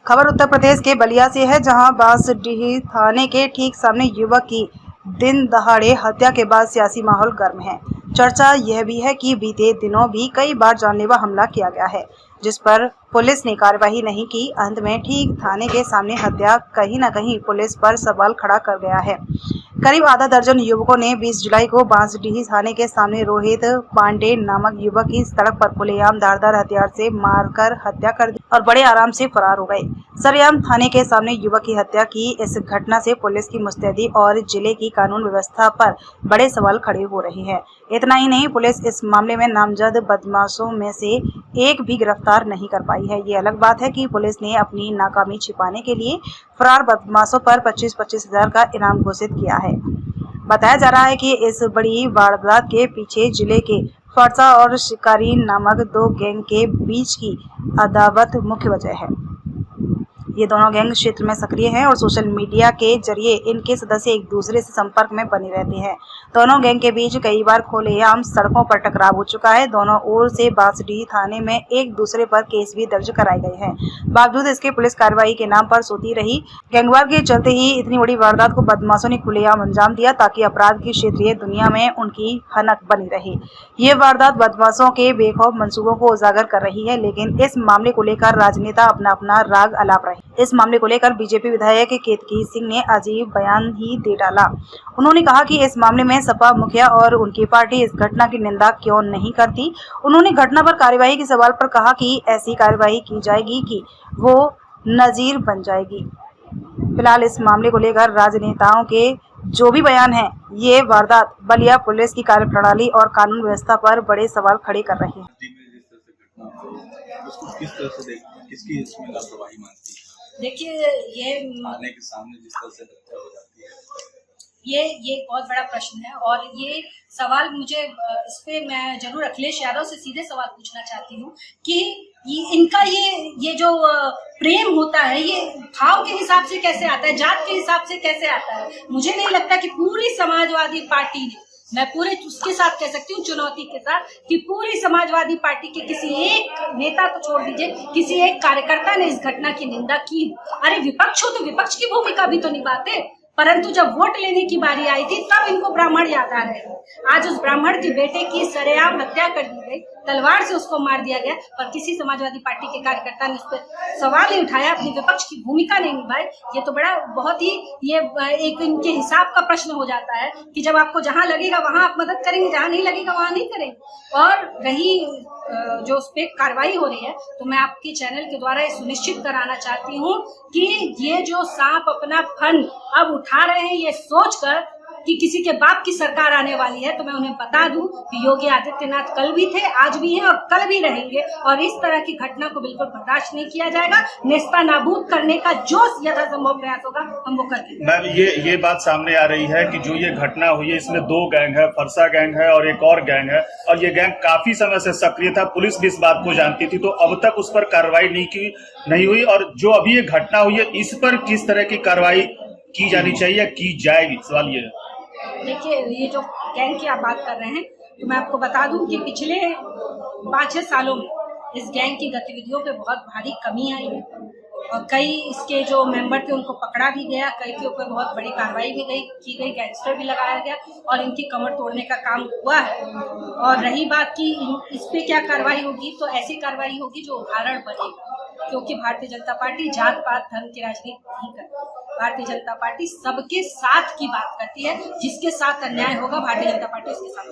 खबर उत्तर प्रदेश के बलिया से है, जहां बांसडीह थाने के ठीक सामने युवक की दिन दहाड़े हत्या के बाद सियासी माहौल गर्म है। चर्चा यह भी है कि बीते दिनों भी कई बार जानलेवा हमला किया गया है, जिस पर पुलिस ने कार्रवाई नहीं की। अंत में ठीक थाने के सामने हत्या कहीं न कहीं पुलिस पर सवाल खड़ा कर गया है। करीब आधा दर्जन युवकों ने 20 जुलाई को बांसडीह थाने के सामने रोहित पांडे नामक युवक की सड़क पर खुलेआम धारदार हथियार से मारकर हत्या कर दी और बड़े आराम से फरार हो गए। सरेआम थाने के सामने युवक की हत्या की इस घटना से पुलिस की मुस्तैदी और जिले की कानून व्यवस्था पर बड़े सवाल खड़े हो रहे हैं। इतना ही नहीं, पुलिस इस मामले में नामजद बदमाशों में से एक भी गिरफ्तार नहीं कर पाई है। ये अलग बात है कि पुलिस ने अपनी नाकामी छिपाने के लिए फरार बदमाशों पर 25-25 हजार का इनाम घोषित किया है। बताया जा रहा है कि इस बड़ी वारदात के पीछे जिले के फरसा और शिकारी नामक दो गैंग के बीच की अदावत मुख्य वजह है। ये दोनों गैंग क्षेत्र में सक्रिय हैं और सोशल मीडिया के जरिए इनके सदस्य एक दूसरे से संपर्क में बने रहते हैं। दोनों गैंग के बीच कई बार खुलेआम सड़कों पर टकराव हो चुका है। दोनों ओर से बांसडीह थाने में एक दूसरे पर केस भी दर्ज कराए गए हैं। बावजूद इसके पुलिस कार्रवाई के नाम पर सोती रही। गैंगवार के चलते ही इतनी बड़ी वारदात को बदमाशों ने खुलेआम अंजाम दिया, ताकि अपराध की क्षेत्रीय दुनिया में उनकी हनक बनी रहे। ये वारदात बदमाशों के बेखौफ मंसूबों को उजागर कर रही है, लेकिन इस मामले को लेकर राजनेता अपना अपना राग अलाप रहे। इस मामले को लेकर बीजेपी विधायक केतकी सिंह ने अजीब बयान ही दे डाला। उन्होंने कहा कि इस मामले में सपा मुखिया और उनकी पार्टी इस घटना की निंदा क्यों नहीं करती। उन्होंने घटना पर कार्रवाई के सवाल पर कहा कि ऐसी कार्रवाई की जाएगी कि वो नजीर बन जाएगी। फिलहाल इस मामले को लेकर राजनेताओं के जो भी बयान है, ये वारदात बलिया पुलिस की कार्यप्रणाली और कानून व्यवस्था पर बड़े सवाल खड़े कर रहे हैं। किसकी इसमें लापरवाही मानती है? देखिए, ये थाने के सामने जिस तरह से हत्या हो जाती है, ये बहुत बड़ा प्रश्न है और ये सवाल मुझे इस पे मैं जरूर अखिलेश यादव से सीधे सवाल पूछना चाहती हूँ कि इनका ये जो प्रेम होता है, ये भाव के हिसाब से कैसे आता है, जात के हिसाब से कैसे आता है। मुझे नहीं लगता कि पूरी समाजवादी पार्टी ने, मैं पूरे उसके साथ कह सकती हूँ चुनौती के साथ, कि पूरी समाजवादी पार्टी के किसी एक नेता को छोड़ दीजिए, किसी एक कार्यकर्ता ने इस घटना की निंदा की। अरे विपक्ष हो तो विपक्ष की भूमिका भी तो निभाते, परंतु जब वोट लेने की बारी आई थी तब इनको ब्राह्मण याद आ रहे थे। आज उस ब्राह्मण के बेटे की सरेआम हत्या कर दी गई, तलवार से उसको मार दिया गया, पर किसी समाजवादी पार्टी के कार्यकर्ता ने उस पर सवाल नहीं उठाया, अपनी विपक्ष की भूमिका नहीं निभाई। ये तो बड़ा बहुत ही ये एक इनके हिसाब का प्रश्न हो जाता है कि जब आपको जहां लगेगा वहां आप मदद करेंगे, जहां नहीं लगेगा वहां नहीं करेंगे। और रही जो उस पर कार्रवाई हो रही है, तो मैं आपके चैनल के द्वारा ये सुनिश्चित कराना चाहती हूँ कि ये जो सांप अपना फन अब उठा रहे हैं, ये सोचकर कि किसी के बाप की सरकार आने वाली है, तो मैं उन्हें बता दूं कि योगी आदित्यनाथ कल भी थे, आज भी हैं और कल भी रहेंगे, और इस तरह की घटना को बिल्कुल बर्दाश्त नहीं किया जाएगा। नेस्ता नाबूद करने का जो यथासंभव प्रयास होगा हम वो करेंगे। मैम, ये बात सामने आ रही है कि जो ये घटना हुई है, इसमें दो गैंग है, फरसा गैंग है और एक और गैंग है, और ये गैंग काफी समय से सक्रिय था। पुलिस भी इस बात को जानती थी, तो अब तक उस पर कार्रवाई नहीं हुई। और जो अभी ये घटना हुई है, इस पर किस तरह की कार्रवाई की जानी चाहिए, की जाएगी, सवाल ये है। देखिए, ये जो गैंग की आप बात कर रहे हैं, तो मैं आपको बता दूं कि पिछले 5-6 सालों में इस गैंग की गतिविधियों पे बहुत भारी कमी आई है और कई इसके जो मेंबर थे उनको पकड़ा भी गया, कई के ऊपर बहुत बड़ी कार्रवाई भी की गई, गैंगस्टर भी लगाया गया और इनकी कमर तोड़ने का काम हुआ है। और रही बात कि इस पे क्या कार्रवाई होगी, तो ऐसी कार्रवाई होगी जो उदाहरण बनेगा, क्योंकि भारतीय जनता पार्टी जात पात धर्म की राजनीति नहीं करती। भारतीय जनता पार्टी सबके साथ की बात करती है, जिसके साथ अन्याय होगा भारतीय जनता पार्टी उसके साथ।